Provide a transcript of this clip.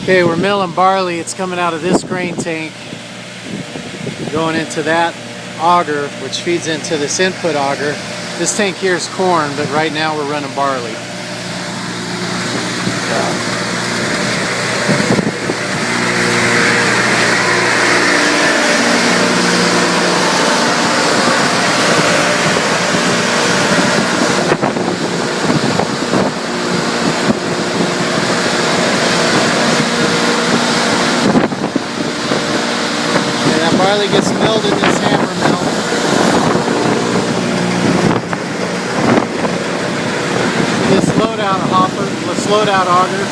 Okay, we're milling barley. It's coming out of this grain tank, going into that auger, which feeds into this input auger. This tank here is corn, but right now we're running barley. Barley gets milled in this hammer mill. This loadout hopper, this loadout auger